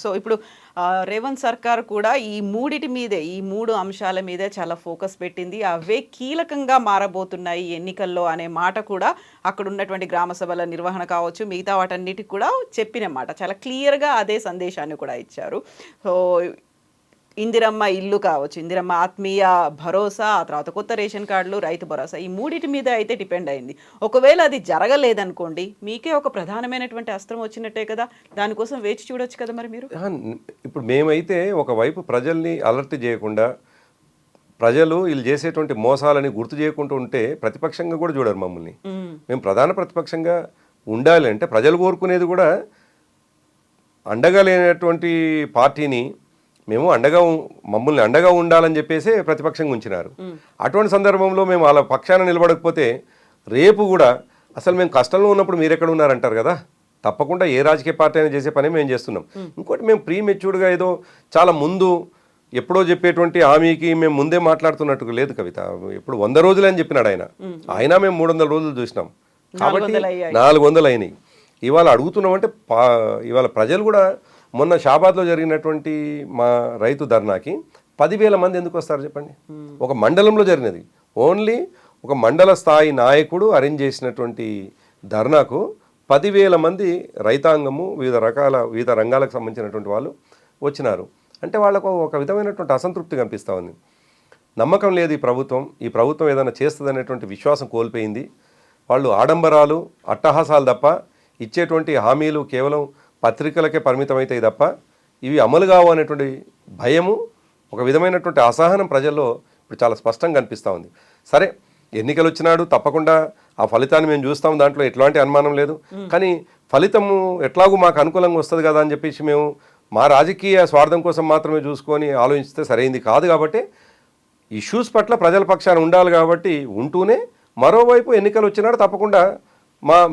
So ఇప్పుడు రేవంత్ సర్కార్ కూడా ఈ మూడిటి మీదే, ఈ 3 అంశాల మీదే చాలా ఫోకస్ పెట్టింది. అవే కీలకంగా మారబోతున్నాయి ఎన్నికల్లో అనే మాట కూడా అక్కడ ఉన్నటువంటి గ్రామ సభల నిర్వహణ కావచ్చు, మిగతా వాటన్నిటికి కూడా చెప్పిన మాట. చాలా క్లియర్‌గా అదే సందేశాన్ని కూడా ఇచ్చారు. సో ఇందిరమ్మ ఇల్లు కావచ్చు, ఇందిరమ్మ ఆత్మీయ భరోసా, ఆ తర్వాత కొత్త రేషన్ కార్డులు, రైతు భరోసా ఈ మూడిటి మీద అయితే డిపెండ్ అయింది. ఒకవేళ అది జరగలేదనుకోండి, మీకే ఒక ప్రధానమైనటువంటి అస్త్రం వచ్చినట్టే కదా! దానికోసం వేచి చూడొచ్చు కదా మరి మీరు? ఇప్పుడు మేమైతే ఒకవైపు ప్రజల్ని అలర్ట్ చేయకుండా, ప్రజలు వీళ్ళు చేసేటువంటి మోసాలని గుర్తు చేయకుండా ఉంటే ప్రతిపక్షంగా కూడా చూడరు మమ్మల్ని. మేము ప్రధాన ప్రతిపక్షంగా ఉండాలి అంటే ప్రజలు కోరుకునేది కూడా అండగా లేనటువంటి పార్టీని మేము మమ్మల్ని అండగా ఉండాలని చెప్పేసి ప్రతిపక్షంగా ఉంచినారు. అటువంటి సందర్భంలో మేము వాళ్ళ పక్షాన నిలబడకపోతే రేపు కూడా అసలు మేము కష్టంలో ఉన్నప్పుడు మీరు ఎక్కడ ఉన్నారంటారు కదా. తప్పకుండా ఏ రాజకీయ పార్టీ అయినా చేసే పని మేము చేస్తున్నాం. ఇంకోటి మేము ప్రీ మెచ్యూర్డ్గా ఏదో చాలా ముందు ఎప్పుడో చెప్పేటువంటి హామీకి మేము ముందే మాట్లాడుతున్నట్టు లేదు కవిత. ఇప్పుడు 100 రోజులు అని చెప్పినాడు ఆయన మేము 300 రోజులు చూసినాం కాబట్టి 400 అయినాయి. ఇవాళ అడుగుతున్నామంటే ఇవాళ ప్రజలు కూడా మొన్న షాబాద్లో జరిగినటువంటి మా రైతు ధర్నాకి 10,000 మంది ఎందుకు వస్తారు చెప్పండి. ఒక మండలంలో జరిగినది, ఓన్లీ ఒక మండల స్థాయి నాయకుడు అరేంజ్ చేసినటువంటి ధర్నాకు 10,000 మంది రైతాంగము వివిధ రంగాలకు సంబంధించినటువంటి వాళ్ళు వచ్చినారు. అంటే వాళ్ళకు ఒక విధమైనటువంటి అసంతృప్తి కనిపిస్తూ ఉంది. నమ్మకం లేదు ఈ ప్రభుత్వం ఏదైనా చేస్తుంది అనేటువంటి విశ్వాసం కోల్పోయింది. వాళ్ళు ఆడంబరాలు అట్టహాసాలు తప్ప ఇచ్చేటువంటి హామీలు కేవలం పత్రికలకే పరిమితమవుతాయి తప్ప ఇవి అమలు కావు అనేటువంటి భయము, ఒక విధమైనటువంటి అసహనం ప్రజల్లో ఇప్పుడు చాలా స్పష్టంగా కనిపిస్తూ ఉంది. సరే, ఎన్నికలు వచ్చినాడు, తప్పకుండా ఆ ఫలితాన్ని మేము చూస్తాం, దాంట్లో ఎట్లాంటి అనుమానం లేదు. కానీ ఫలితము ఎట్లాగూ మాకు అనుకూలంగా వస్తుంది కదా అని చెప్పేసి మేము మా రాజకీయ స్వార్థం కోసం మాత్రమే చూసుకొని ఆలోచిస్తే సరైంది కాదు. కాబట్టి ఇష్యూస్ పట్ల ప్రజల పక్షాన ఉండాలి. కాబట్టి ఉంటూనే మరోవైపు ఎన్నికలు వచ్చినాడు తప్పకుండా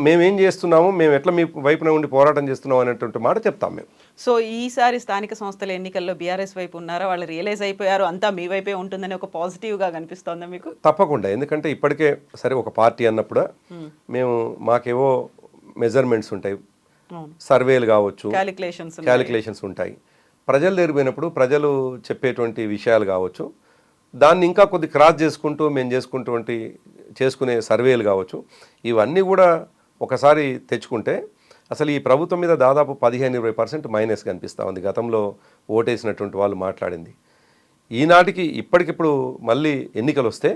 మేమేం చేస్తున్నాము, మేము ఎట్లా మీ వైపున ఉండి పోరాటం చేస్తున్నాం అనేటువంటి మాట చెప్తాం మేము. సో ఈసారి స్థానిక సంస్థల ఎన్నికల్లో బీఆర్ఎస్ వైపు ఉన్నారా, వాళ్ళు రియలైజ్ అయిపోయారు అంతా మీ వైపే ఉంటుందని ఒక పాజిటివ్గా కనిపిస్తోందా మీకు? తప్పకుండా. ఎందుకంటే ఇప్పటికే సరే ఒక పార్టీ అన్నప్పుడు మాకేవో మెజర్మెంట్స్ ఉంటాయి, సర్వేలు కావచ్చు, క్యాలిక్యులేషన్స్ ఉంటాయి. ప్రజలు దగ్గర ప్రజలు చెప్పేటువంటి విషయాలు కావచ్చు, దాన్ని ఇంకా కొద్ది క్రాస్ చేసుకుంటూ మేము చేసుకునే సర్వేలు కావచ్చు, ఇవన్నీ కూడా ఒకసారి తెచ్చుకుంటే అసలు ఈ ప్రభుత్వం మీద దాదాపు 15-20% మైనస్ కనిపిస్తూ ఉంది. గతంలో ఓటేసినటువంటి వాళ్ళు మాట్లాడింది. ఈనాటికి ఇప్పటికిప్పుడు మళ్ళీ ఎన్నికలు వస్తే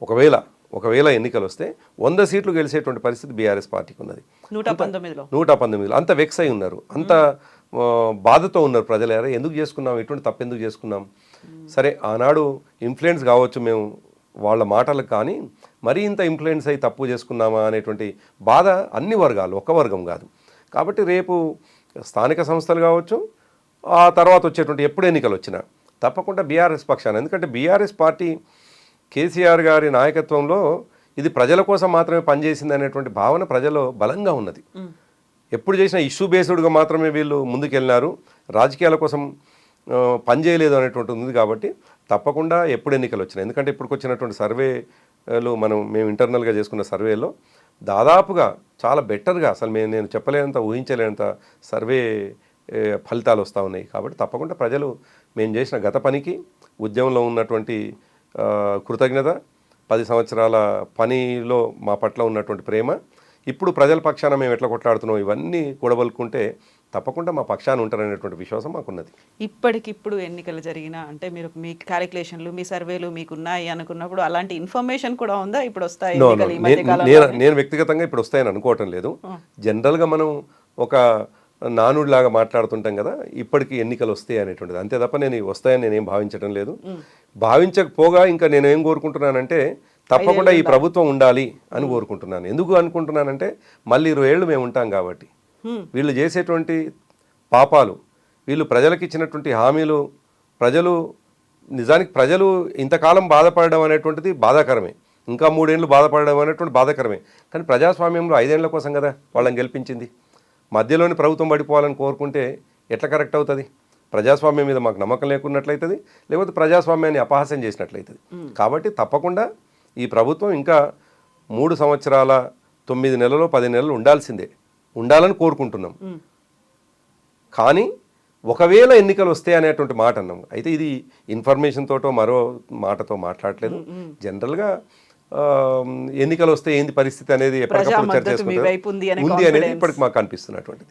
ఒకవేళ ఎన్నికలు వస్తే 100 సీట్లు గెలిచేటువంటి పరిస్థితి బీఆర్ఎస్ పార్టీకి ఉన్నది. 119 అంత వెక్స్ అయి ఉన్నారు, అంత బాధతో ఉన్నారు ప్రజలు. ఎందుకు చేసుకున్నాం, ఎటువంటి తప్పు ఎందుకు చేసుకున్నాం. సరే, ఆనాడు ఇన్ఫ్లుయెన్స్ కావచ్చు మేము వాళ్ళ మాటలకు, కానీ మరీ ఇంత ఇన్ఫ్లుయెన్స్ అయ్యి తప్పు చేసుకున్నామా అనేటువంటి బాధ అన్ని వర్గాలు, ఒక్క వర్గం కాదు. కాబట్టి రేపు స్థానిక సంస్థలు కావచ్చు, ఆ తర్వాత వచ్చేటువంటి ఎప్పుడు ఎన్నికలు వచ్చినా తప్పకుండా బీఆర్ఎస్ పక్షాన, ఎందుకంటే బీఆర్ఎస్ పార్టీ కేసీఆర్ గారి నాయకత్వంలో ఇది ప్రజల కోసం మాత్రమే పనిచేసింది అనేటువంటి భావన ప్రజల్లో బలంగా ఉన్నది. ఎప్పుడు చేసినా ఇష్యూ బేస్డ్గా మాత్రమే వీళ్ళు ముందుకెళ్ళినారు, రాజకీయాల కోసం పనిచేయలేదు అనేటువంటి ఉంది. కాబట్టి తప్పకుండా ఎప్పుడు ఎన్నికలు వచ్చినాయి, ఎందుకంటే ఇప్పుడు వచ్చినటువంటి సర్వేలు మేము ఇంటర్నల్గా చేసుకున్న సర్వేలో దాదాపుగా చాలా బెటర్గా, అసలు నేను చెప్పలేనంత, ఊహించలేనంత సర్వే ఫలితాలు వస్తూ ఉన్నాయి. కాబట్టి తప్పకుండా ప్రజలు మేము చేసిన గత పనికి, ఉద్యమంలో ఉన్నటువంటి కృతజ్ఞత, 10 సంవత్సరాల పనిలో మా పట్ల ఉన్నటువంటి ప్రేమ, ఇప్పుడు ప్రజల పక్షాన మేము ఎట్లా కొట్లాడుతున్నాం, ఇవన్నీ కూడబలుకుంటే తప్పకుండా మా పక్షాన ఉంటారనేటువంటి విశ్వాసం మాకున్నది. ఇప్పటికిప్పుడు ఎన్నికలు జరిగినా అంటే మీరు మీ క్యాలిక్యులేషన్లు, మీ సర్వేలు మీకున్నాయి అనుకున్నప్పుడు అలాంటి ఇన్ఫర్మేషన్ కూడా ఉందా ఇప్పుడు వస్తాయి? నేను వ్యక్తిగతంగా ఇప్పుడు వస్తాయని అనుకోవటం లేదు. జనరల్గా మనం ఒక నానుడిలాగా మాట్లాడుతుంటాం కదా, ఇప్పటికీ ఎన్నికలు వస్తాయి అనేటువంటిది, అంతే తప్ప నేను వస్తాయని నేనేం భావించడం లేదు. భావించకపోగా ఇంకా నేనేం కోరుకుంటున్నానంటే తప్పకుండా ఈ ప్రభుత్వం ఉండాలి అని కోరుకుంటున్నాను. ఎందుకు అనుకుంటున్నానంటే మళ్ళీ 20 ఏళ్ళు మేము ఉంటాం కాబట్టి వీళ్ళు చేసేటువంటి పాపాలు, వీళ్ళు ప్రజలకు ఇచ్చినటువంటి హామీలు, ప్రజలు ఇంతకాలం బాధపడడం అనేటువంటిది బాధాకరమే, ఇంకా 3 ఏళ్ళు బాధపడడం అనేటువంటి బాధాకరమే. కానీ ప్రజాస్వామ్యంలో 5 ఏళ్ల కోసం కదా వాళ్ళని గెలిపించింది. మధ్యలోని ప్రభుత్వం పడిపోవాలని కోరుకుంటే ఎట్లా కరెక్ట్ అవుతుంది? ప్రజాస్వామ్యం మీద మాకు నమ్మకం లేకున్నట్లయితుంది, లేకపోతే ప్రజాస్వామ్యాన్ని అపహాస్యం చేసినట్లయితుంది. కాబట్టి తప్పకుండా ఈ ప్రభుత్వం ఇంకా 3 సంవత్సరాల 9 నెలలు 10 నెలలు ఉండాల్సిందే, ఉండాలని కోరుకుంటున్నాం. కానీ ఒకవేళ ఎన్నికలు వస్తాయి అనేటువంటి మాట అన్నాం. అయితే ఇది ఇన్ఫర్మేషన్ తోటో మరో మాటతో మాట్లాడలేదు. జనరల్గా ఎన్నికలు వస్తే ఏంది పరిస్థితి అనేది ఎప్పటికప్పుడు చర్చ మద్దతు మీ వైపు ఉంది అనే ఉంది అనేది confidence. ఇప్పటికి మాకు అనిపిస్తున్నటువంటిది.